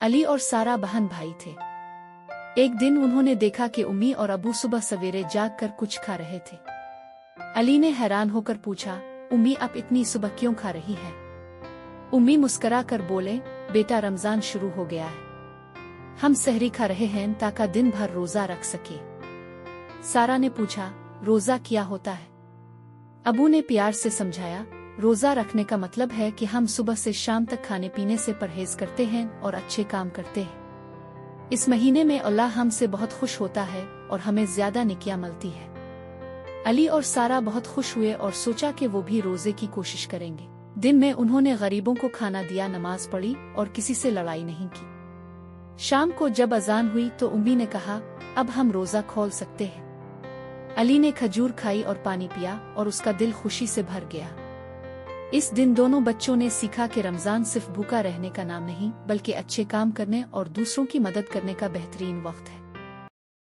علی اور سارا بہن بھائی تھے۔ ایک دن انہوں نے دیکھا کہ امی اور ابو صبح سویرے جاگ کر کچھ کھا رہے تھے۔ علی نے حیران ہو کر پوچھا، امی اب اتنی صبح کیوں کھا رہی ہے؟ امی مسکرا کر بولے، بیٹا رمضان شروع ہو گیا ہے، ہم سحری کھا رہے ہیں تاکہ دن بھر روزہ رکھ سکے۔ سارا نے پوچھا، روزہ کیا ہوتا ہے؟ ابو نے پیار سے سمجھایا، روزہ رکھنے کا مطلب ہے کہ ہم صبح سے شام تک کھانے پینے سے پرہیز کرتے ہیں اور اچھے کام کرتے ہیں۔ اس مہینے میں اللہ ہم سے بہت خوش ہوتا ہے اور ہمیں زیادہ نیکیاں ملتی ہے۔ علی اور سارا بہت خوش ہوئے اور سوچا کہ وہ بھی روزے کی کوشش کریں گے۔ دن میں انہوں نے غریبوں کو کھانا دیا، نماز پڑھی اور کسی سے لڑائی نہیں کی۔ شام کو جب اذان ہوئی تو امی نے کہا، اب ہم روزہ کھول سکتے ہیں۔ علی نے کھجور کھائی اور پانی پیا اور اس کا دل خوشی سے بھر گیا۔ اس دن دونوں بچوں نے سیکھا کہ رمضان صرف بھوکا رہنے کا نام نہیں بلکہ اچھے کام کرنے اور دوسروں کی مدد کرنے کا بہترین وقت ہے۔